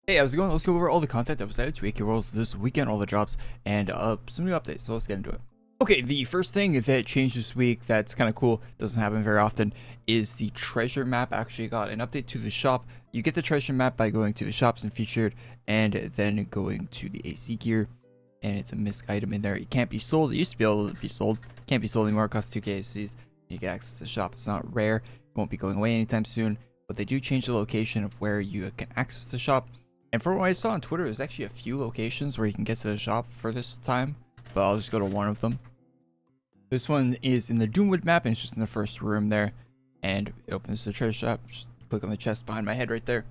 Hey, how's it going? Let's go over all the content that was added to AQWorlds this weekend, all the drops, and some new updates. So let's get into it. Okay, the first thing that changed this week that's kind of cool, doesn't happen very often, is the treasure map actually got an update to the shop. You get the treasure map by going to the shops and featured, and then going to the AC gear, and it's a misc item in there. It can't be sold. It used to be able to be sold. Can't be sold anymore. It costs 2k ACs. You get access to the shop. It's not rare. It won't be going away anytime soon, but they do change the location of where you can access the shop. And from what I saw on Twitter, there's actually a few locations where you can get to the shop for this time, but I'll just go to one of them. This one is in the Doomwood map, and it's just in the first room there, and it opens the treasure shop. Just click on the chest behind my head right there.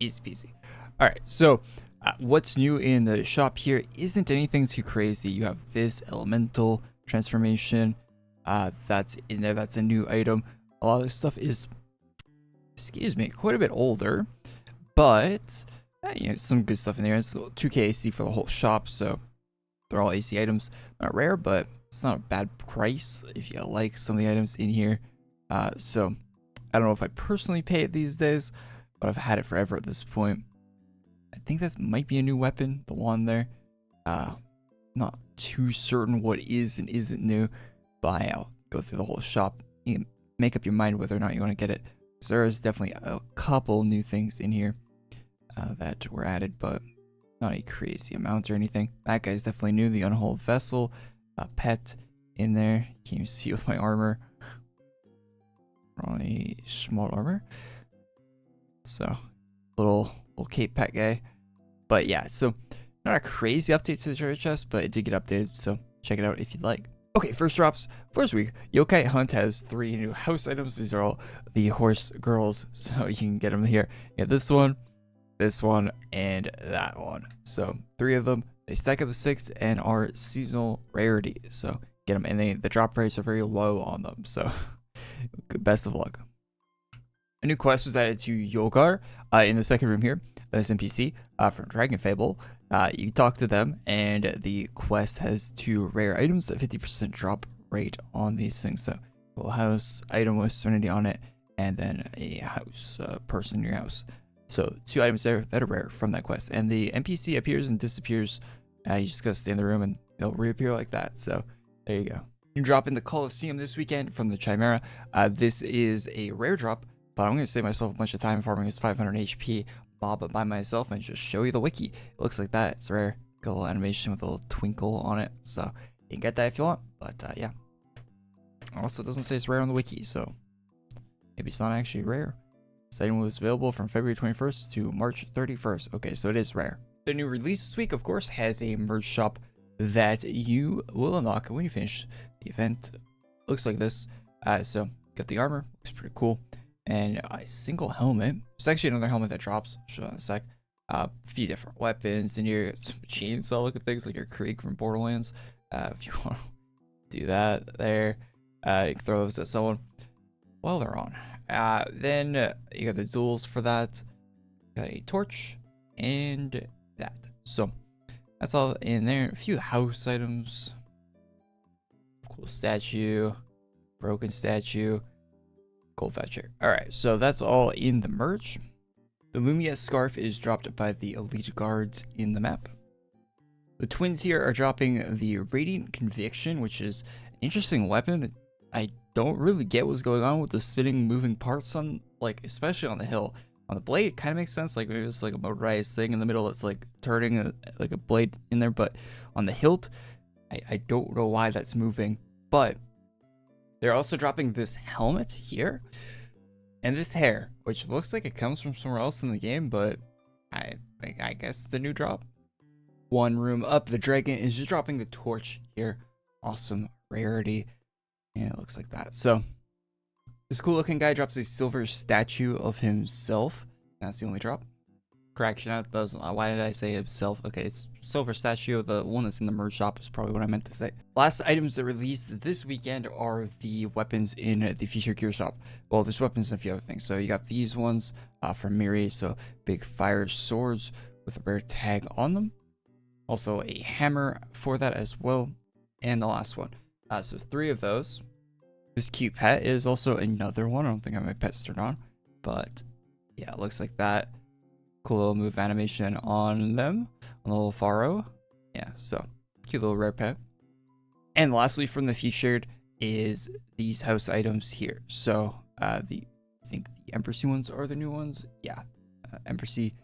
Easy peasy. All right, so what's new in the shop here isn't anything too crazy. You have this elemental transformation that's in there. That's a new item. A lot of this stuff is, excuse me, quite a bit older, but you know, some good stuff in there. It's 2k AC for the whole shop, so they're all AC items. Not rare, but it's not a bad price if you like some of the items in here. So I don't know if I personally pay it these days, but I've had it forever at this point. I think that might be a new weapon, the one there. Not too certain what is and isn't new, but I'll go through the whole shop. You can make up your mind whether or not you want to get it. So there's definitely a couple new things in here that were added, but not a crazy amount or anything. That guy's definitely new. The unhulled vessel, pet in there. Can you see with my armor? On a small armor. So little cape pet guy. But yeah, so not a crazy update to the treasure chest, but it did get updated, so check it out if you'd like. Okay, first drops. First week, Yokai Hunt has 3 new house items. These are all the horse girls, so you can get them here. You get this one, and that one. So 3 of them. They stack up to 6 and are seasonal rarity. So get them, and the drop rates are very low on them. So best of luck. A new quest was added to Yogar in the second room here. This NPC from Dragon Fable. You talk to them, and the quest has 2 rare items, a 50% drop rate on these things. So little house item with Serenity on it, and then a house person in your house. So 2 items there that are rare from that quest. And the NPC appears and disappears. You just gotta stay in the room and they'll reappear like that. So there you go. You can drop in the Coliseum this weekend from the Chimera. This is a rare drop, but I'm gonna save myself a bunch of time farming this 500 HP mob by myself and just show you the wiki. It looks like that. It's rare. Got a little animation with a little twinkle on it. So you can get that if you want. But yeah. Also, it doesn't say it's rare on the wiki, so maybe it's not actually rare. This item was available from February 21st to March 31st. Okay, so it is rare. The new release this week, of course, has a merge shop that you will unlock when you finish the event. Looks like this. So got the armor. Looks pretty cool. And a single helmet. There's actually another helmet that drops. I'll show you in a sec. A few different weapons in here. Some chainsaw looking things like your Krieg from Borderlands. If you want to do that there, you can throw those at someone while they're on. Then you got the duels for that. Got a torch and that. So that's all in there. A few house items. Cool statue. Broken statue. Gold voucher. Alright, so that's all in the merch. The Lumia scarf is dropped by the elite guards in the map. The twins here are dropping the Radiant Conviction, which is an interesting weapon. I don't really get what's going on with the spinning moving parts on, like, especially on the hill. On the blade, it kind of makes sense, like maybe it's like a motorized thing in the middle that's like turning like a blade in there, but on the hilt, I don't know why that's moving. But they're also dropping this helmet here and this hair, which looks like it comes from somewhere else in the game, but I guess it's a new drop. One room up, the dragon is just dropping the torch here. Awesome rarity. And it looks like that. So this cool looking guy drops a silver statue of himself. That's the only drop. Correction, that doesn't. Why did I say himself? Okay, it's silver statue. The one that's in the merge shop is probably what I meant to say. Last items that released this weekend are the weapons in the featured gear shop. Well, there's weapons and a few other things. So you got these ones from Miri. So big fire swords with a rare tag on them. Also a hammer for that as well. And the last one. So 3 of those. This cute pet is also another one. I don't think I have my pets turned on, but yeah, it looks like that. Cool little move animation on them, on the little Faro. Yeah, so cute little rare pet. And lastly, from the featured is these house items here. So I think the Empressy ones are the new ones. Yeah, Empressy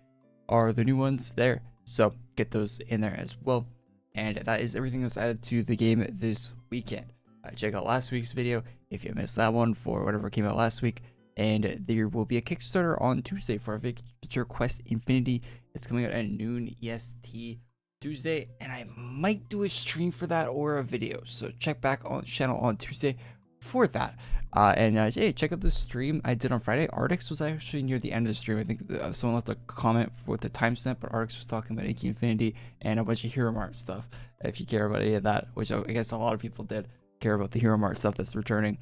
are the new ones there. So get those in there as well. And that is everything that's added to the game this weekend. Check out last week's video if you missed that one for whatever came out last week. And there will be a Kickstarter on Tuesday for our feature Quest Infinity. It's coming out at noon EST Tuesday, and I might do a stream for that or a video. So check back on the channel on Tuesday for that. Hey, check out the stream I did on Friday. Artix was actually near the end of the stream. I think someone left a comment with the timestamp, but Artix was talking about AK Infinity and a bunch of Hero Mart stuff. If you care about any of that, which I guess a lot of people did care about the Hero Mart stuff that's returning.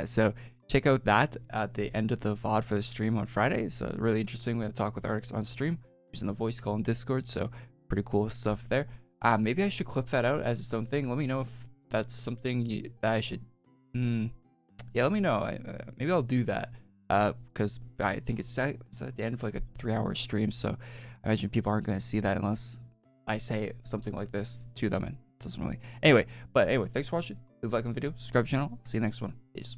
So check out that at the end of the VOD for the stream on Friday. It's really interesting. We had to talk with Artix on stream using the voice call in Discord. So pretty cool stuff there. Maybe I should clip that out as its own thing. Let me know if that's something that I should. Yeah, let me know. Maybe I'll do that. Because I think it's at the end of like a 3-hour stream. So I imagine people aren't going to see that unless I say something like this to them, and it doesn't really. Anyway, thanks for watching. Leave a like on the video, subscribe to the channel. See you next one. Peace.